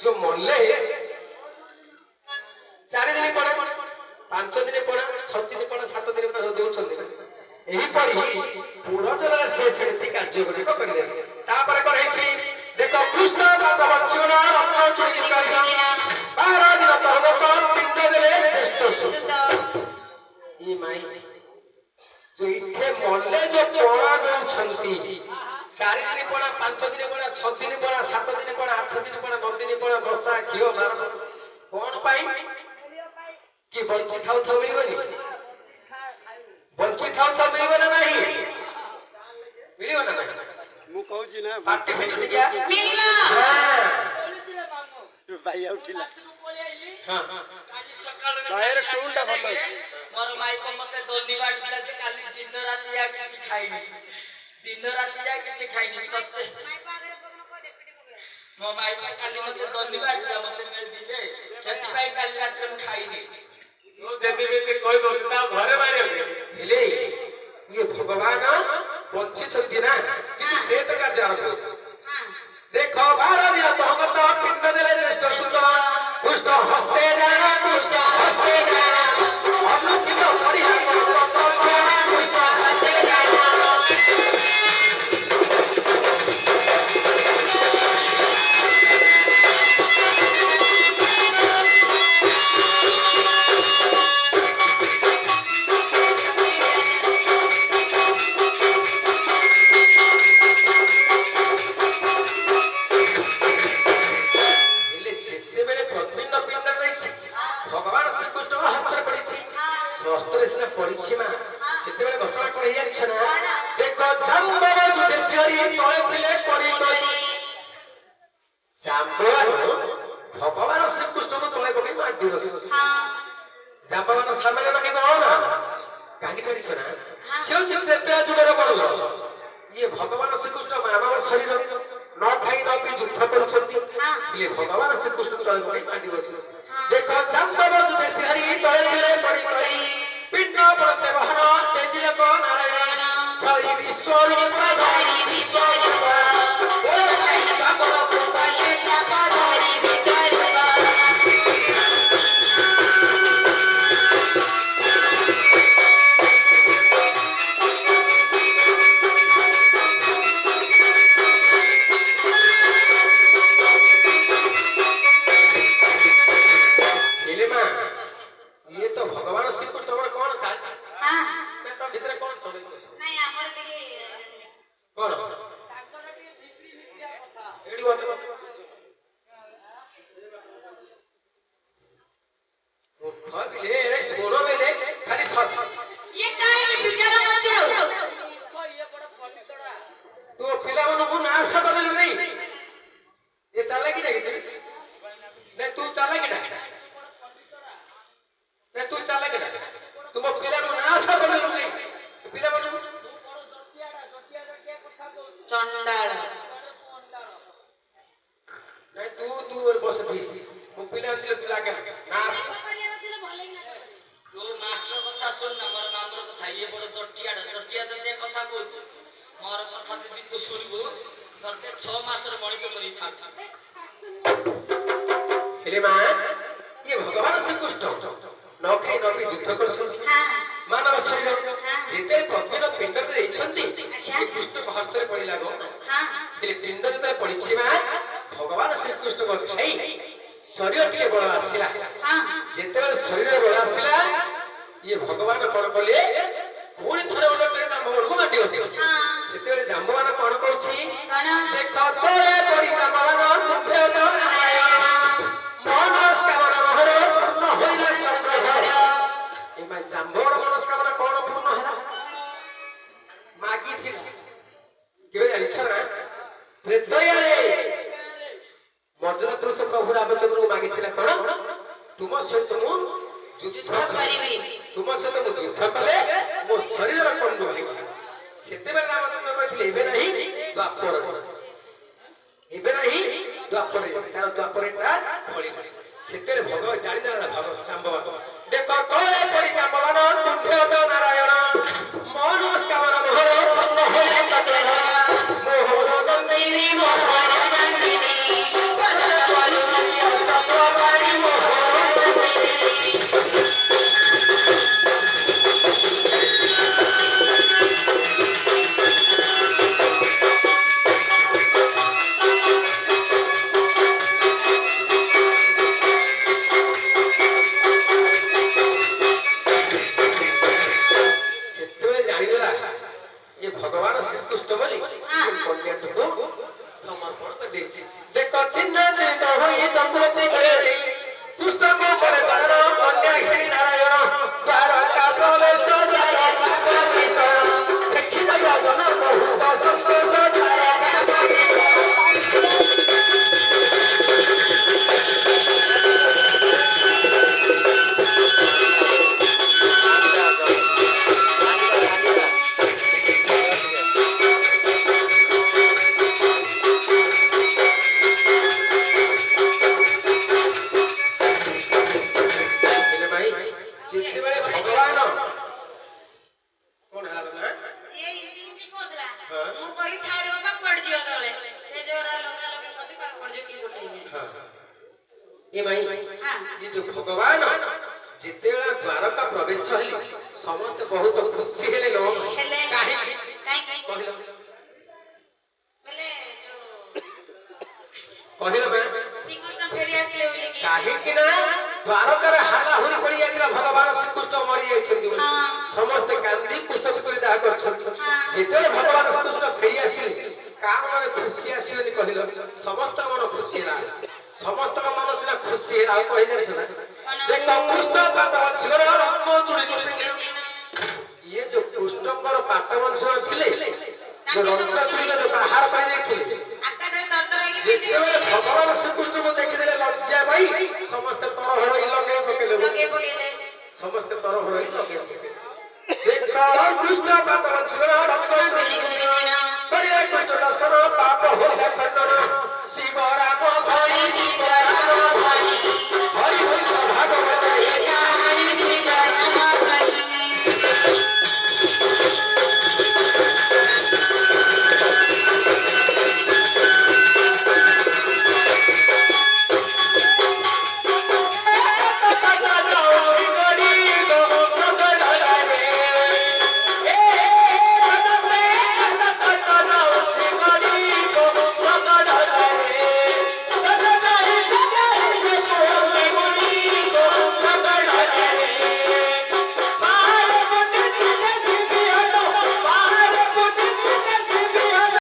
जो मरले 4 दिन पड़े 5 दिन पड़े 6 दिन पड़े 7 दिन पड़े देउछन्ते एही परी पूर्वजर से सेति कार्य गुड़िक करिले तापर कहैछि देखो कृष्ण भगवत्स्योन रत्न चोरी करिना 12 दिन तहगत पिंड देले ज्येष्ठ सुत ई माई जो इथे मरले जो पड़ा देउछन्ती 4 दिन पड़ा 5 दिन पड़ा 6 दिन पड़ा 7 दिन पड़ा 8 दिन पड़ा 9 दिन पड़ा वर्षा घिओ मार कोन पाई कि बंची थाउ थाउ मिलिबनी बंची थाउ थाउ मिलिबो ना नहीं मिलिबो ना नहीं मु कहू छी ना पार्टी फेटी गया मिलिबो हां भाई उठिला हां काली सकाळ रे बाहेर टूंडा भलो मोर माई को मते धन्यवाद दिला जे काली दिन राति या किछ खाइनी दिन राति या किछ खाइनी तते माई पागरे कोन को दे पिटी मगे मो माई पा काली मते धन्यवाद दिला मते मिल जी जे खेती पाई काली रात में खाइनी तो जदी बेते कोई दोस्ता घरे मारे हेले ये भगवान बंची छथि ना किंतु प्रेत का जार हां देखो 12 दिन तहगत पिंड देले ज्येष्ठ सुत कृष्ण हस्ते जाना कृष्ण हस्ते जाना अनुकित बढ़िया कृष्ण हस्ते जाना भगवान श्री कृष्ण हस्तर पड़िछि हस्तर सिना पड़िछि ना सेते बेले घटना कोन हेय छ ना देखो जाम्बव जुदेश्वरी तळे थिले पड़ी गई जाम्बव भगवान श्री कृष्ण को तळे पकई मार दियो हां जाम्बव सामने पकई कोन ना काहे चढ़ी छ ना सेउ चिते पे जुगर करलो ये भगवान श्री कृष्ण मानव शरीर न खाई न पी युद्ध करूछंती ये भगवान श्री कृष्ण तळे पकई मार दियो देखो जाम्बव जुदेश्वरी तळे थिले पड़ी गई पिंड परते बहन तेजिले को नारायण धरि विश्वरूप धरि विश्वरूप ओ कहि जाम्बव को कहि जाम्बव धरि विश्वरूप ये तो भगवान श्री कृष्ण हमर कोन चाच हां मैं तो भीतर कोन चले छ नहीं हमर के कोन ताकर के भीतरी मिथ्या कथा एडी बात वो खाबिले रे सोरो बेले खाली सत ये काहे के बिचारा बच्चे हो ये बड़ा पंडितड़ा तू पिला मन को ना आशा करले नहीं ये चले कि नहीं नहीं तू चले कि नहीं तू चले के तुम पिला को नाश कर ले पिला मन को बड़ जटिया कथा को चंडाल नहीं तू और बस भी मो पिला दिले तू लागे नाश तू मास्टर कथा सुन ना मोर मामर कथा ये बड़ जटिया जटिया कथा को मोर कथा दि तू सुनबो तते 6 मास रे मणिस करी छाड़ हेले मां ये भगवान श्री कृष्ण न खाई न पी युद्ध कर मानव शरीर जेते प्रज्ञान पिंड में देइछंती कृष्ण को हस्ତରେ पड़ी लागो हेले पिंड जते पड़िछि मा भगवान श्री कृष्ण को खाई शरीर के बळ आसिला जेते शरीर बळ आसिला ये ଭଗବାନ କଣ କଲେ ପୁଣି ଥରେ ଓଲଟେ ଜାମ୍ବବାନକୁ ମାଟି ବସିଲେ ସେତେବେଳେ ଜାମ୍ବବାନ କଣ କରୁଛି ଦେଖ ତଳେ ପଡ଼ି ଜାମ୍ବବାନ ତୁମ୍ଭେ ତ ନାରାୟଣ ମନସ୍କାମନା ମୋହର ପୂର୍ଣ୍ଣ ହୋଇଲା ଚନ୍ଦ୍ରଧର। ଏମା ଜାମ୍ବର ମନସ୍କାମନା କଣ ପୂର୍ଣ୍ଣ ହେଲା ମାଗିଥିଲା କେବେ ଜାଣିଛ ନା ତ୍ରେତୟାରେ ମର୍ଯାଦା ପୁରୁଷ ପ୍ରଭୁ ରାମଚନ୍ଦ୍ରଙ୍କୁ ମାଗିଥିଲା କଣ ତୁମ ସହିତ ମୁଁ ଯୁଦ୍ଧ କରିବି ତୁମ ସହିତ ମୁଁ ଯୁଦ୍ଧ କଲେ ମୋ ଶରୀରର କଣ୍ଡୁ ହୋଇଗଲା। ସେତେବେଳେ ରାମଚନ୍ଦ୍ର କହିଥିଲେ ଏବେ ନାହିଁ ଦ୍ୱାପରରେ କାରଣ ଦ୍ୱାପରଟା ଫଳିଲା। ସେତେବେଳେ ଭଗବାନ ଜାଣିଦେଲା ଜାମ୍ବବାନ ଦେଖ ତଳେ ପଡ଼ି ଜାମ୍ବବାନ ତୁମ୍ଭେ ତ ନାରାୟଣ ମନସ୍କାମନା ମୋହର ପୂର୍ଣ୍ଣ ହୋଇଲା ଚନ୍ଦ୍ରଧର ମୋହର ନନ୍ଦିନୀ ମୋହର ନନ୍ଦିନୀ ଚନ୍ଦ୍ରବାଣୀ ମୋହର ନନ୍ଦିନୀ। भगवान श्री कृष्ण बोली कन्याटको समर्पण कर देछि देखो चिन्ह चिन्ह होई चंद्रवती गले कृष्ण को करे बार कन्या घेरी नारायण द्वारका प्रवेश द्वारका प्रवेश देखि दया जन बहुत संतोष द्वारका प्रवेश। ये जो भगवान जितेला द्वारका प्रवेश हेले समस्त बहुत खुशी हेले लोग काहे कहलो कहलो श्रीकृष्ण फेरी आसले बोली कि काहे कि ना द्वारका रे हाला हुरी पड़ी जातिला भगवान श्री कृष्ण मरि जाइछन्ती समस्त कांदी कुशल करे दाह करछन जितेला भगवान श्री कृष्ण फेरी आसिले काम माने खुशी आसिले कहलो समस्त मन खुशी ला समस्त मन सिना खुशी ला कहि जाछ ना देखो कृष्ण पाटवंशर रत्न चूड़ी पिंडी ये जो कृष्णकर पाटवंशर थिले जो रत्न चूड़ी जो बाहर पाई देखिले आकादरे दरदर होई कि जेतेबे भगवान श्री कृष्ण को देखिले लज्जा भाई समस्त तर हरई लगे पकेले समस्त तर हरई लगे देखो कृष्ण पाटवंशर रत्न चूड़ी करिया कृष्ण दर्शन पाप होइला खंडन शिव राम भाई शिव राम भाई